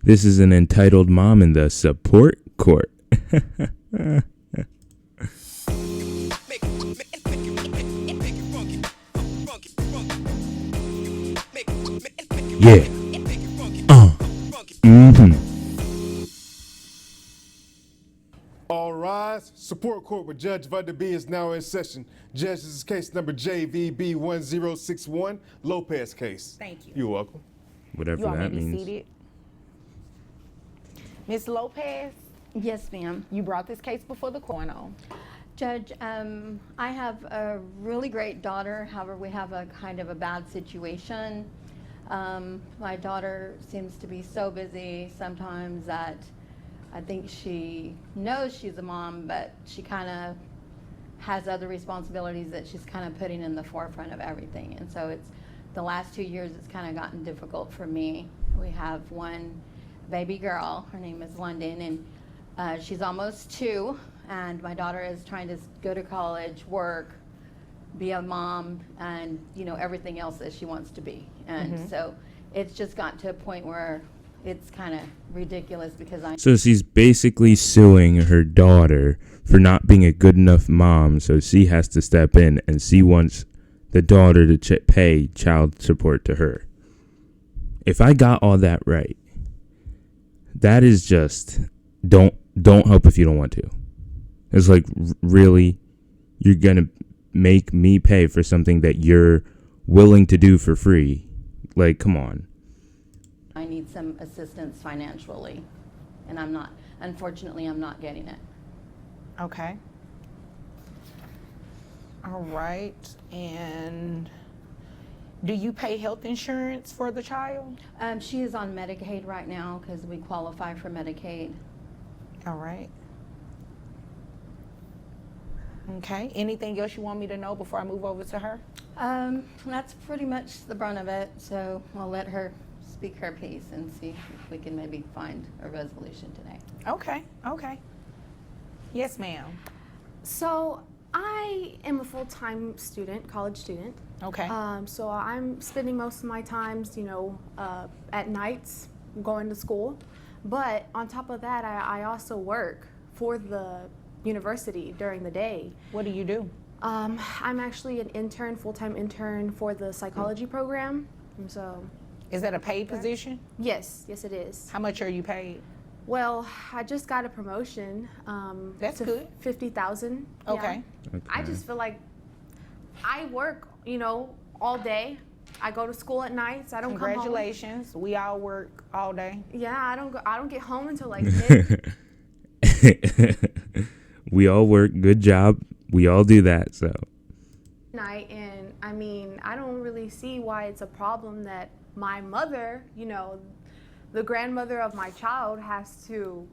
This is an entitled mom in the support court. Yeah. All rise. Support court with Judge Vunda B is now in session. Judge, this is case number JVB 1061, Lopez case. Thank you. You're welcome. Whatever You all may that be means. seated. Ms. Lopez, Yes, ma'am. you brought this case before the coroner. Judge, I have a really great daughter. However, we have a kind of a bad situation. My daughter seems to be so busy sometimes that I think she knows she's a mom, but she kind of has other responsibilities that she's kind of putting in the forefront of everything. And so it's the last 2 years it's kind of gotten difficult for me. We have one baby girl. Her name is London, and she's almost 2. And my daughter is trying to go to college, work, be a mom, and everything else that she wants to be. And so it's just gotten to a point where it's kind of ridiculous because So she's basically suing her daughter for not being a good enough mom, so she has to step in, and she wants the daughter to pay child support to her. If I got all that right, that is just don't help if you don't want to. It's like, really, you're gonna make me pay for something that you're willing to do for free? Like, come on. I need some assistance financially, and unfortunately, I'm not getting it. Okay. All right. And do you pay health insurance for the child? She is on Medicaid right now because we qualify for Medicaid. All right. Okay. Anything else you want me to know before I move over to her? That's pretty much the brunt of it, so I'll let her speak her piece and see if we can maybe find a resolution today. Okay. Okay. Yes, ma'am. So I am a full-time student, college student. Okay. So I'm spending most of my times, at nights going to school. But on top of that, I also work for the university during the day. What do you do? I'm actually an intern, full-time intern for the psychology program. And so, Is that a paid position? yes, it is. How much are you paid? Well, I just got a promotion. That's to good. 50,000. Yeah. Okay. I just feel like I work, all day. I go to school at nights. I don't come home. Congratulations. We all work all day. Yeah, I don't get home until like mid. We all work. Good job. We all do that. So night, and I don't really see why it's a problem that my mother, the grandmother of my child, has to.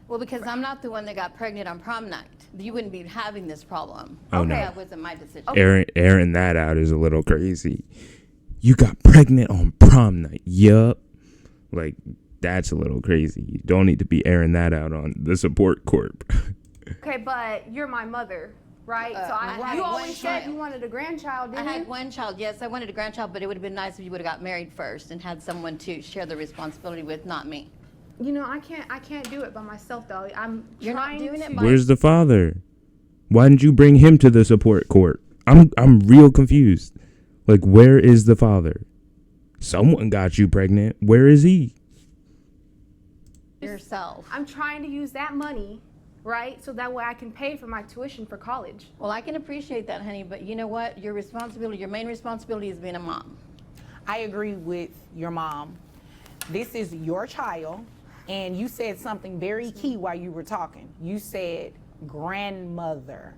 Well, because I'm not the one that got pregnant on prom night. You wouldn't be having this problem. Oh, no. That wasn't my decision. airing that out is a little crazy. You got pregnant on prom night. Yup. Like, that's a little crazy. You don't need to be airing that out on the support corp. Okay, but you're my mother, right? So I had you one always said child. you wanted a grandchild, I didn't you? had one child. Yes, I wanted a grandchild, but it would have been nice if you would have got married first and had someone to share the responsibility with, not me. I can't do it by myself though. You're not trying doing to. it by- Where's the father? Why didn't you bring him to the support court? I'm real confused. Like, where is the father? Someone got you pregnant. Where is he? Yourself. I'm trying to use that money, right? So that way I can pay for my tuition for college. Well, I can appreciate that, honey, but you know what? Your main responsibility is being a mom. I agree with your mom. This is your child, and you said something very key while you were talking. You said grandmother.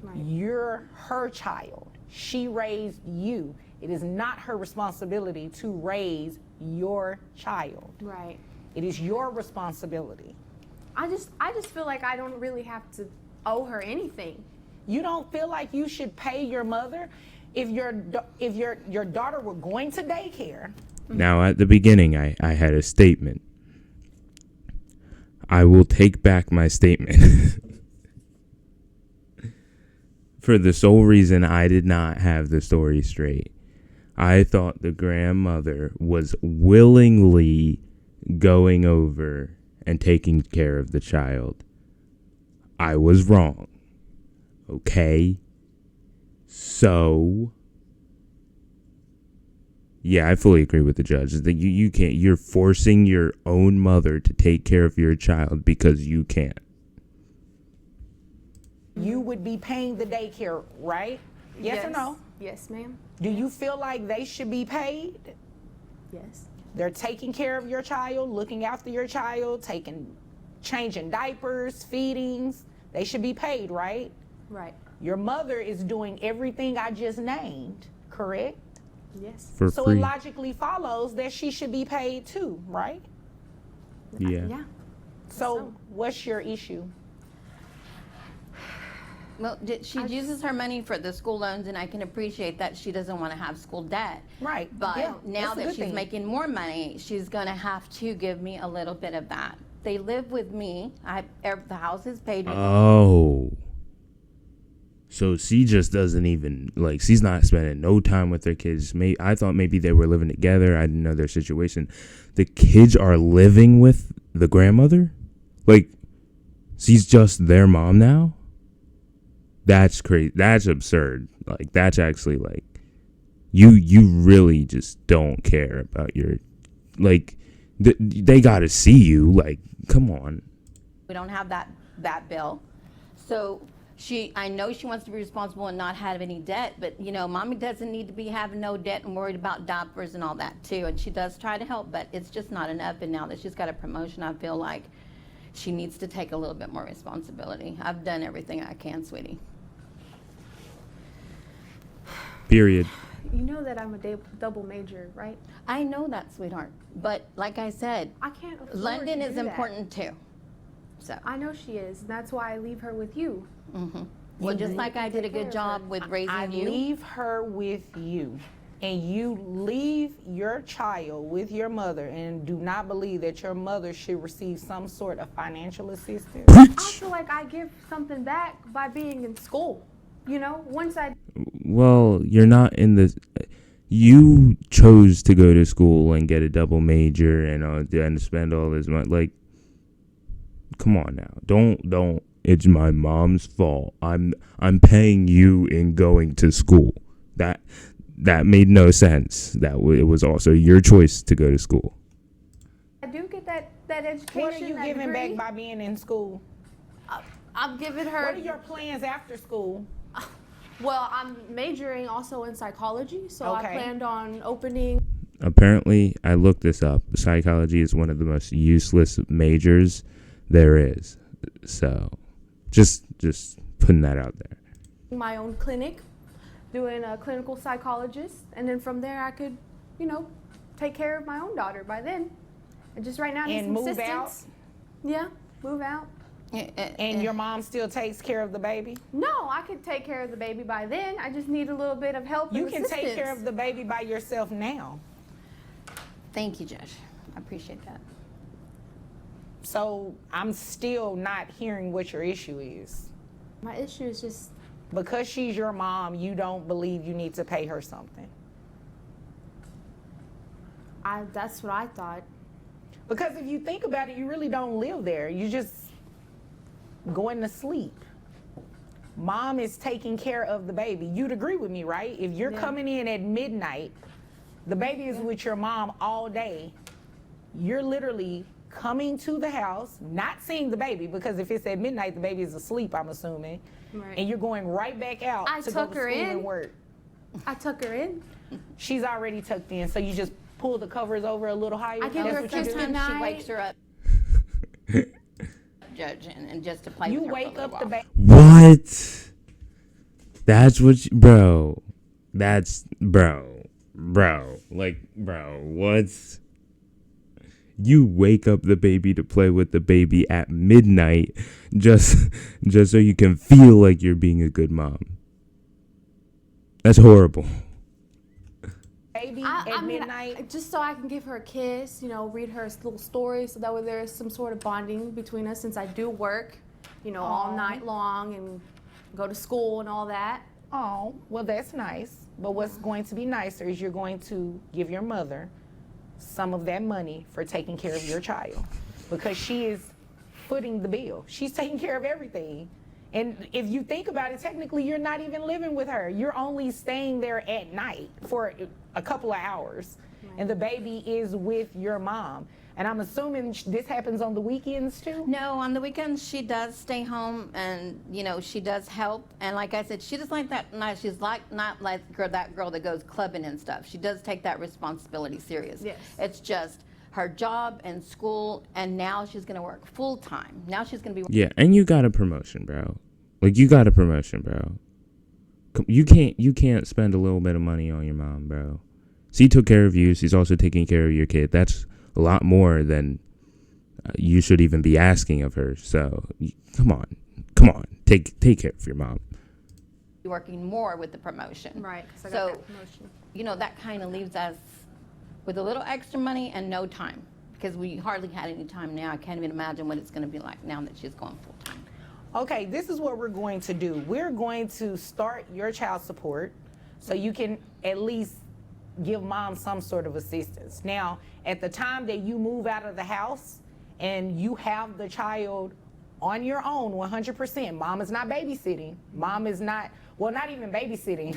Right. You're her child. She raised you. It is not her responsibility to raise your child. Right. It is your responsibility. I just feel like I don't really have to owe her anything. You don't feel like you should pay your mother if your daughter were going to daycare. Now, at the beginning, I had a statement. I will take back my statement. For the sole reason I did not have the story straight. I thought the grandmother was willingly going over and taking care of the child. I was wrong. Okay? So, yeah, I fully agree with the judge. That you can't, you're forcing your own mother to take care of your child because you can't. You would be paying the daycare, right? Yes or no? Yes, ma'am. Do you feel like they should be paid? Yes. They're taking care of your child, looking after your child, changing diapers, feedings. They should be paid, right? Right. Your mother is doing everything I just named, correct? Yes. For So free. it logically follows that she should be paid too, right? Yeah. Yeah. So what's your issue? Well, she uses her money for the school loans, and I can appreciate that she doesn't want to have school debt. Right. But Yeah, now that's a that good she's thing. making more money, she's going to have to give me a little bit of that. They live with me. The house is paid. Oh. So she just doesn't even, like, she's not spending no time with her kids. I thought maybe they were living together. I didn't know their situation. The kids are living with the grandmother? Like, she's just their mom now? That's crazy. That's absurd. Like, that's actually, like, you really just don't care about your, like, they got to see you. Like, come on. We don't have that bill. So I know she wants to be responsible and not have any debt, but mommy doesn't need to be having no debt and worried about diapers and all that too. And she does try to help, but it's just not enough. And now that she's got a promotion, I feel like she needs to take a little bit more responsibility. I've done everything I can, sweetie. Period. You know that I'm a double major, right? I know that, sweetheart. But like I said, I can't afford London to is do that. important too. So, I know she is, and that's why I leave her with you. well, just like I did a take care good of job her. with raising I you. leave her with you, and you leave your child with your mother and do not believe that your mother should receive some sort of financial assistance. I feel like I give something back by being in school. Once I Well, you're not in the. You chose to go to school and get a double major and spend all this money. Like, come on now. Don't. It's my mom's fault. I'm paying you in going to school. That made no sense. It was also your choice to go to school. do get that education, What are you that giving degree, back by being in school? I'm giving her. What are your plans after school? Well, I'm majoring also in psychology, so Okay. I planned on opening. Apparently, I looked this up. Psychology is one of the most useless majors there is. So, just putting that out there. My own clinic, doing a clinical psychologist, and then from there I could, take care of my own daughter by then. And just right now I need And some move assistance. Yeah, move out. And your mom still takes care of the baby? No, I could take care of the baby by then. I just need a little bit of help You and can assistance. take care of the baby by yourself now. Thank you, Josh. I appreciate that. So I'm still not hearing what your issue is. My issue is just Because she's your mom, you don't believe you need to pay her something. that's what I thought. Because if you think about it, you really don't live there. You just going to sleep. Mom is taking care of the baby. You'd agree with me, right? If you're coming in at midnight, the baby is with your mom all day. You're literally coming to the house, not seeing the baby, because if it's at midnight, the baby is asleep, I'm assuming. Right. And you're going right back out I to go tuck to her school in. and work. I tuck her in. She's already tucked in, so you just pull the covers over a little higher. I give That's her what you do? Christmas Sometimes she night. wakes her up, Judge, and just to play You with her wake for a up little the while. baby. What? That's what bro. That's bro. Like, bro, what? You wake up the baby to play with the baby at midnight just so you can feel like you're being a good mom. That's horrible. Baby I at mean, midnight. just so I can give her a kiss, read her a little story, so that way there's some sort of bonding between us. Since I do work, all night long and go to school and all that. Oh, well, that's nice. But what's going to be nicer is you're going to give your mother some of that money for taking care of your child, because she is footing the bill. She's taking care of everything. And if you think about it, technically you're not even living with her. You're only staying there at night for a couple of hours. And the baby is with your mom. And I'm assuming this happens on the weekends too? No, on the weekends she does stay home, and you know she does help. And like I said, she does like that. She's like not like that girl that goes clubbing and stuff. She does take that responsibility serious. Yes. It's just her job and school, and now she's gonna work full time. Now she's gonna be. Yeah, and you got a promotion, bro. Like, you got a promotion, bro. You can't spend a little bit of money on your mom, bro. She took care of you. She's also taking care of your kid. That's a lot more than you should even be asking of her. So, come on. Take care of your mom. Working more with the promotion. Right, because I got So, that promotion. you know, that kind of leaves us with a little extra money and no time, because we hardly had any time now. I can't even imagine what it's going to be like now that she's going full time. Okay, this is what we're going to do. We're going to start your child support so you can at least give mom some sort of assistance. Now, at the time that you move out of the house and you have the child on your own 100%, mom is not babysitting. Mom is not, well, not even babysitting.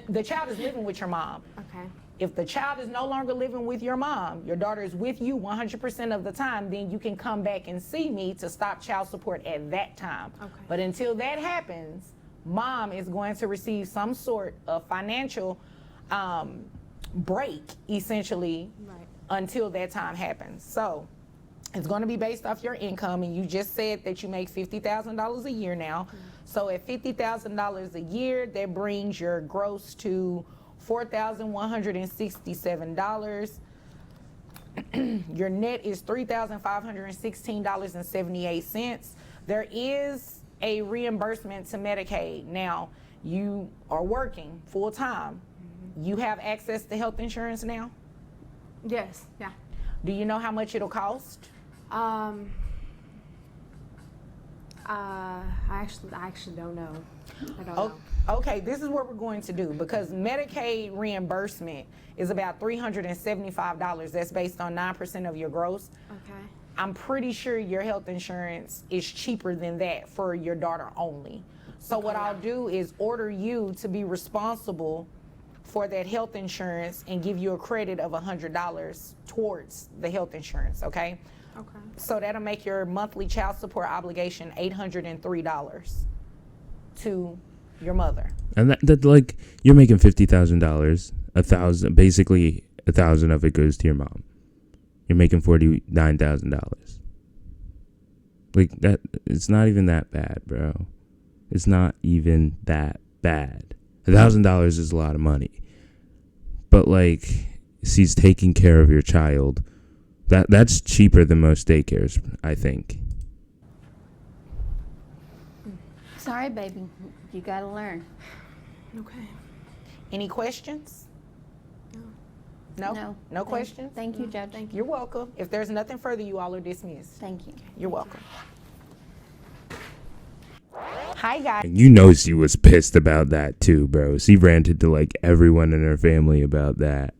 The child is living with your mom. Okay. If the child is no longer living with your mom, your daughter is with you 100% of the time, then you can come back and see me to stop child support at that time. Okay. But until that happens, mom is going to receive some sort of financial break, essentially, Right. until that time happens. So it's going to be based off your income, and you just said that you make $50,000 a year now. So at $50,000 a year, that brings your gross to $4,167. Your net is $3,516.78. There is a reimbursement to Medicaid. Now, you are working full time. You have access to health insurance now? Yes, yeah. Do you know how much it'll cost? I actually don't know. I don't Oh, know. okay, this is what we're going to do, because Medicaid reimbursement is about $375. That's based on 9% of your gross. Okay. I'm pretty sure your health insurance is cheaper than that for your daughter only. So what I'll do is order you to be responsible for that health insurance and give you a credit of $100 towards the health insurance, okay? Okay. So that'll make your monthly child support obligation $803 to your mother. And that like, you're making $50,000, basically $1,000 of it goes to your mom. You're making $49,000. Like, that, it's not even that bad, bro. It's not even that bad. $1,000 is a lot of money. But like, she's taking care of your child. That's cheaper than most daycares, I think. Sorry, baby. You got to learn. Okay. Any questions? No? No questions? Thank you, Judge. Thank you. You're welcome. If there's nothing further, you all are dismissed. Thank you. You're welcome. Hi, guys. And you know she was pissed about that too, bro. She ranted to like everyone in her family about that.